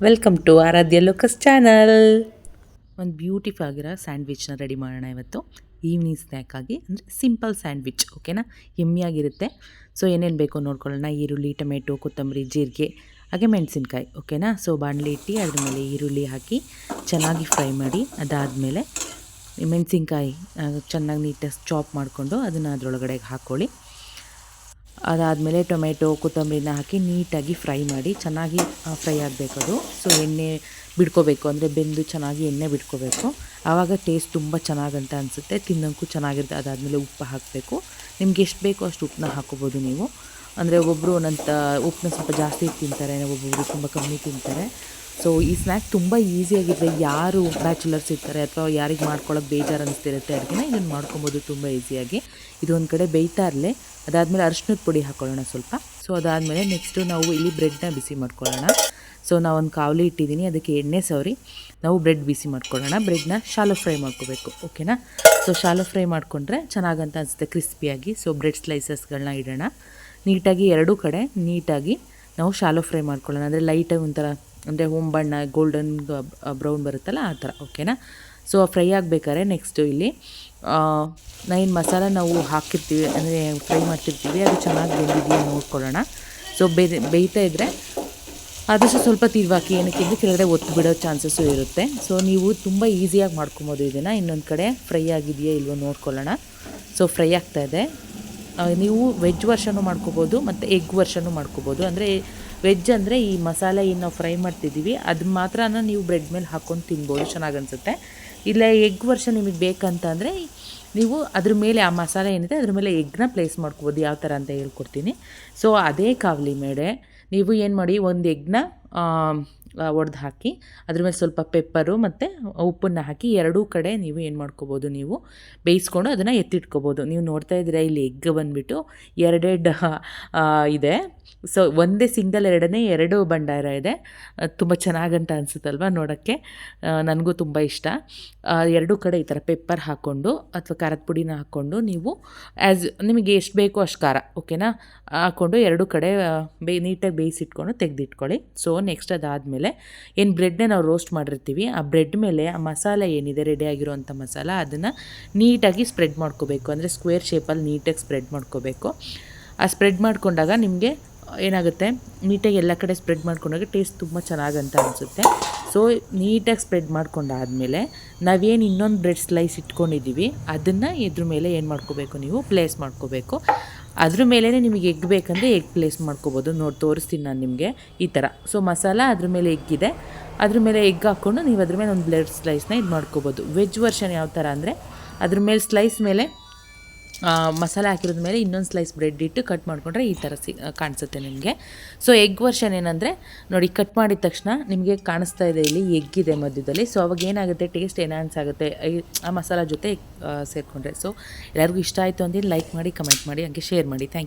Welcome to Aradhya ಲೋಕಸ್ channel. ಒಂದು beautiful ಆಗಿರೋ ಸ್ಯಾಂಡ್ವಿಚ್ನ ರೆಡಿ ಮಾಡೋಣ ಇವತ್ತು ಈವ್ನಿಂಗ್ ಸ್ನ್ಯಾಕಾಗಿ. ಅಂದರೆ ಸಿಂಪಲ್ ಸ್ಯಾಂಡ್ವಿಚ್, ಓಕೆನಾ? ಯಮ್ಮಿಯಾಗಿರುತ್ತೆ. ಸೊ ಏನೇನು ಬೇಕೋ ನೋಡ್ಕೊಳ್ಳೋಣ. ಈರುಳ್ಳಿ, ಟೊಮೆಟೊ, ಕೊತ್ತಂಬರಿ, ಜೀರಿಗೆ, ಹಾಗೆ ಮೆಣಸಿನ್ಕಾಯಿ, ಓಕೆನಾ? ಸೊ ಬಾಣಲೆ ಇಟ್ಟು ಅದ್ರ ಮೇಲೆ ಈರುಳ್ಳಿ ಹಾಕಿ ಚೆನ್ನಾಗಿ ಫ್ರೈ ಮಾಡಿ, ಅದಾದಮೇಲೆ ಮೆಣಸಿನ್ಕಾಯಿ ಚೆನ್ನಾಗಿ ನೀಟಾಗಿ ಚಾಪ್ ಮಾಡಿಕೊಂಡು ಅದನ್ನು ಅದರೊಳಗಡೆ ಹಾಕ್ಕೊಳ್ಳಿ. ಅದಾದಮೇಲೆ ಟೊಮೆಟೊ, ಕೊತ್ತಂಬರಿನ ಹಾಕಿ ನೀಟಾಗಿ ಫ್ರೈ ಮಾಡಿ, ಚೆನ್ನಾಗಿ ಫ್ರೈ ಆಗಬೇಕದು. ಸೊ ಎಣ್ಣೆ ಬಿಡ್ಕೋಬೇಕು, ಅಂದರೆ ಬೆಂದು ಚೆನ್ನಾಗಿ ಎಣ್ಣೆ ಬಿಡ್ಕೋಬೇಕು. ಆವಾಗ ಟೇಸ್ಟ್ ತುಂಬ ಚೆನ್ನಾಗಂತ ಅನಿಸುತ್ತೆ, ತಿನ್ನೋಕ್ಕೂ ಚೆನ್ನಾಗಿರುತ್ತೆ. ಅದಾದಮೇಲೆ ಉಪ್ಪು ಹಾಕಬೇಕು. ನಿಮ್ಗೆ ಎಷ್ಟು ಬೇಕೋ ಅಷ್ಟು ಉಪ್ಪನ್ನ ಹಾಕೋಬೋದು ನೀವು. ಅಂದರೆ ಒಬ್ಬೊಬ್ಬರು ಒಂದೊಂದು ಉಪ್ಪನ್ನ ಸ್ವಲ್ಪ ಜಾಸ್ತಿ ತಿಂತಾರೆ, ಒಬ್ಬೊಬ್ಬರು ತುಂಬ ಕಮ್ಮಿ ತಿಂತಾರೆ. ಸೊ ಈ ಸ್ನ್ಯಾಕ್ ತುಂಬ ಈಸಿಯಾಗಿದೆ. ಯಾರು ಬ್ಯಾಚುಲರ್ಸ್ ಇರ್ತಾರೆ ಅಥವಾ ಯಾರಿಗೆ ಮಾಡ್ಕೊಳ್ಳೋಕೆ ಬೇಜಾರು ಅನಿಸ್ತಿರುತ್ತೆ ಅಡುಗೆನ ಇದನ್ನು ಮಾಡ್ಕೊಬೋದು ತುಂಬ ಈಸಿಯಾಗಿ. ಇದು ಒಂದು ಕಡೆ ಬೇಯ್ತಾ ಇರಲಿ. ಅದಾದಮೇಲೆ ಅರಿಶಿನದ ಪುಡಿ ಹಾಕ್ಕೊಳ್ಳೋಣ ಸ್ವಲ್ಪ. ಸೊ ಅದಾದಮೇಲೆ ನೆಕ್ಸ್ಟು ನಾವು ಇಲ್ಲಿ ಬ್ರೆಡ್ನ ಬಿಸಿ ಮಾಡ್ಕೊಳ್ಳೋಣ. ಸೊ ನಾವೊಂದು ಕಾವಲಿ ಇಟ್ಟಿದ್ದೀನಿ, ಅದಕ್ಕೆ ಎಣ್ಣೆ ಸವರಿ ನಾವು ಬ್ರೆಡ್ ಬಿಸಿ ಮಾಡ್ಕೊಳ್ಳೋಣ. ಬ್ರೆಡ್ನ ಶಾಲೋ ಫ್ರೈ ಮಾಡ್ಕೋಬೇಕು, ಓಕೆನಾ? ಸೊ ಶಾಲೋ ಫ್ರೈ ಮಾಡಿಕೊಂಡ್ರೆ ಚೆನ್ನಾಗಂತ ಅನಿಸುತ್ತೆ, ಕ್ರಿಸ್ಪಿಯಾಗಿ. ಸೊ ಬ್ರೆಡ್ ಸ್ಲೈಸಸ್ಗಳನ್ನ ಇಡೋಣ ನೀಟಾಗಿ, ಎರಡೂ ಕಡೆ ನೀಟಾಗಿ ನಾವು ಶಾಲೋ ಫ್ರೈ ಮಾಡ್ಕೊಳ್ಳೋಣ. ಅಂದರೆ ಲೈಟಾಗಿ ಒಂಥರ, ಅಂದರೆ ಬಣ್ಣ ಗೋಲ್ಡನ್ ಬ್ರೌನ್ ಬರುತ್ತಲ್ಲ ಆ ಥರ, ಓಕೆನಾ? ಸೊ ಫ್ರೈ ಆಗಬೇಕಾದ್ರೆ ನೆಕ್ಸ್ಟು ಇಲ್ಲಿ ಏನು ಮಸಾಲ ನಾವು ಹಾಕಿರ್ತೀವಿ, ಅಂದರೆ ಫ್ರೈ ಮಾಡ್ತಿರ್ತೀವಿ, ಅದು ಚೆನ್ನಾಗಿ ಬೆಂದಿದೆಯಾ ನೋಡ್ಕೊಳ್ಳೋಣ. ಸೊ ಬೇಯ್ತಾ ಇದ್ದರೆ ಆದಷ್ಟು ಸ್ವಲ್ಪ ತಿರುವಾಕಿ, ಏನಕ್ಕೆ ಅಂದರೆ ಕೆಳಗಡೆ ಒತ್ತು ಬಿಡೋ ಚಾನ್ಸಸ್ಸು ಇರುತ್ತೆ. ಸೊ ನೀವು ತುಂಬ ಈಸಿಯಾಗಿ ಮಾಡ್ಕೊಬೋದು ಇದನ್ನು. ಇನ್ನೊಂದು ಕಡೆ ಫ್ರೈ ಆಗಿದೆಯಾ ಇಲ್ವೋ ನೋಡ್ಕೊಳ್ಳೋಣ. ಸೊ ಫ್ರೈ ಆಗ್ತಾಯಿದೆ. ನೀವು ವೆಜ್ ವರ್ಷನೂ ಮಾಡ್ಕೋಬೋದು ಮತ್ತು ಎಗ್ ವರ್ಷನೂ ಮಾಡ್ಕೋಬೋದು. ಅಂದರೆ ವೆಜ್ ಅಂದರೆ ಈ ಮಸಾಲೆ ಏನು ನಾವು ಫ್ರೈ ಮಾಡ್ತಿದ್ದೀವಿ ಅದು ಮಾತ್ರ ನೀವು ಬ್ರೆಡ್ ಮೇಲೆ ಹಾಕ್ಕೊಂಡು ತಿನ್ಬೋದು, ಚೆನ್ನಾಗಿ ಅನಿಸುತ್ತೆ. ಇಲ್ಲ ಎಗ್ ವರ್ಷ ನಿಮಗೆ ಬೇಕಂತ ಅಂದರೆ ನೀವು ಅದ್ರ ಮೇಲೆ ಆ ಮಸಾಲೆ ಏನಿದೆ ಅದ್ರ ಮೇಲೆ ಎಗ್ನ ಪ್ಲೇಸ್ ಮಾಡ್ಕೋಬೋದು. ಯಾವ ಥರ ಅಂತ ಹೇಳ್ಕೊಡ್ತೀನಿ. ಸೊ ಅದೇ ಕಾವಲಿ ಮೇಲೆ ನೀವು ಏನು ಮಾಡಿ, ಒಂದು ಎಗ್ನ ಒಡೆದು ಹಾಕಿ ಅದ್ರ ಮೇಲೆ ಸ್ವಲ್ಪ ಪೆಪ್ಪರು ಮತ್ತು ಉಪ್ಪನ್ನು ಹಾಕಿ ಎರಡೂ ಕಡೆ ನೀವು ಏನು ಮಾಡ್ಕೋಬೋದು, ನೀವು ಬೇಯಿಸ್ಕೊಂಡು ಅದನ್ನು ಎತ್ತಿಟ್ಕೋಬೋದು. ನೀವು ನೋಡ್ತಾ ಇದ್ದೀರಾ ಇಲ್ಲಿ ಎಗ್ ಬಂದುಬಿಟ್ಟು ಎರಡೆರಡು ಇದೆ. ಸೊ ಒಂದೇ ಸಿಂಗಲ್ ಎರಡು ಭಂಡಾರ ಇದೆ. ತುಂಬ ಚೆನ್ನಾಗಂತ ಅನಿಸುತ್ತಲ್ವ ನೋಡೋಕ್ಕೆ. ನನಗೂ ತುಂಬ ಇಷ್ಟ. ಎರಡೂ ಕಡೆ ಈ ಥರ ಪೆಪ್ಪರ್ ಹಾಕ್ಕೊಂಡು ಅಥವಾ ಖಾರದ ಪುಡಿನ ಹಾಕ್ಕೊಂಡು ನೀವು ನಿಮಗೆ ಎಷ್ಟು ಬೇಕೋ ಅಷ್ಟು ಖಾರ, ಓಕೆನಾ, ಹಾಕ್ಕೊಂಡು ಎರಡೂ ಕಡೆ ನೀಟಾಗಿ ಬೇಯಿಸಿಟ್ಕೊಂಡು ತೆಗೆದಿಟ್ಕೊಳ್ಳಿ. ಸೊ ನೆಕ್ಸ್ಟ್ ಅದಾದಮೇಲೆ ಏನು ಬ್ರೆಡ್ನ ನಾವು ರೋಸ್ಟ್ ಮಾಡಿರ್ತೀವಿ, ಆ ಬ್ರೆಡ್ ಮೇಲೆ ಆ ಮಸಾಲೆ ಏನಿದೆ ರೆಡಿಯಾಗಿರೋವಂಥ ಮಸಾಲ ಅದನ್ನು ನೀಟಾಗಿ ಸ್ಪ್ರೆಡ್ ಮಾಡ್ಕೋಬೇಕು. ಅಂದರೆ ಸ್ಕ್ವೇರ್ ಶೇಪಲ್ಲಿ ನೀಟಾಗಿ ಸ್ಪ್ರೆಡ್ ಮಾಡ್ಕೋಬೇಕು. ಆ ಸ್ಪ್ರೆಡ್ ಮಾಡ್ಕೊಂಡಾಗ ನಿಮಗೆ ಏನಾಗುತ್ತೆ, ನೀಟಾಗಿ ಎಲ್ಲ ಕಡೆ ಸ್ಪ್ರೆಡ್ ಮಾಡ್ಕೊಂಡಾಗ ಟೇಸ್ಟ್ ತುಂಬ ಚೆನ್ನಾಗಂತ ಅನಿಸುತ್ತೆ. ಸೊ ನೀಟಾಗಿ ಸ್ಪ್ರೆಡ್ ಮಾಡ್ಕೊಂಡಾದಮೇಲೆ ನಾವೇನು ಇನ್ನೊಂದು ಬ್ರೆಡ್ ಸ್ಲೈಸ್ ಇಟ್ಕೊಂಡಿದ್ದೀವಿ ಅದನ್ನು ಇದ್ರ ಮೇಲೆ ಏನು ಮಾಡ್ಕೋಬೇಕು, ನೀವು ಪ್ಲೇಸ್ ಮಾಡ್ಕೋಬೇಕು. ಅದ್ರ ಮೇಲೇ ನಿಮಗೆ ಎಗ್ ಬೇಕಂದರೆ ಎಗ್ ಪ್ಲೇಸ್ ಮಾಡ್ಕೋಬೋದು. ತೋರಿಸ್ತೀನಿ ನಾನು ನಿಮಗೆ ಈ ಥರ. ಸೊ ಮಸಾಲ ಅದ್ರ ಮೇಲೆ ಎಗ್ಗಿದೆ, ಅದ್ರ ಮೇಲೆ ಎಗ್ ಹಾಕ್ಕೊಂಡು ನೀವು ಅದ್ರ ಮೇಲೆ ಒಂದು ಬ್ರೆಡ್ ಸ್ಲೈಸ್ನ ಇದು ಮಾಡ್ಕೋಬೋದು. ವೆಜ್ ವರ್ಷನ್ ಯಾವ ಥರ ಅಂದರೆ ಅದ್ರ ಮೇಲೆ ಸ್ಲೈಸ್ ಮೇಲೆ ಮಸಾಲೆ ಹಾಕಿರೋದ ಮೇಲೆ ಇನ್ನೊಂದು ಸ್ಲೈಸ್ ಬ್ರೆಡ್ ಇಟ್ಟು ಕಟ್ ಮಾಡಿಕೊಂಡ್ರೆ ಈ ಥರ ಕಾಣಿಸುತ್ತೆ ನಿಮಗೆ. ಸೊ ಎಗ್ ವರ್ಷನ್ ಏನಂದರೆ ನೋಡಿ, ಕಟ್ ಮಾಡಿದ ತಕ್ಷಣ ನಿಮಗೆ ಕಾಣಿಸ್ತಾ ಇದೆ ಇಲ್ಲಿ ಎಗ್ ಇದೆ ಮಧ್ಯದಲ್ಲಿ. ಸೊ ಅವಾಗ ಏನಾಗುತ್ತೆ, ಟೇಸ್ಟ್ ಎನ್ಹಾನ್ಸ್ ಆಗುತ್ತೆ ಆ ಮಸಾಲ ಜೊತೆ ಸೇರಿಕೊಂಡ್ರೆ. ಸೊ ಎಲ್ಲರಿಗೂ ಇಷ್ಟ ಆಯಿತು ಅಂದರೆ ಲೈಕ್ ಮಾಡಿ, ಕಮೆಂಟ್ ಮಾಡಿ, ಹಾಗೆ ಶೇರ್ ಮಾಡಿ. Thank you.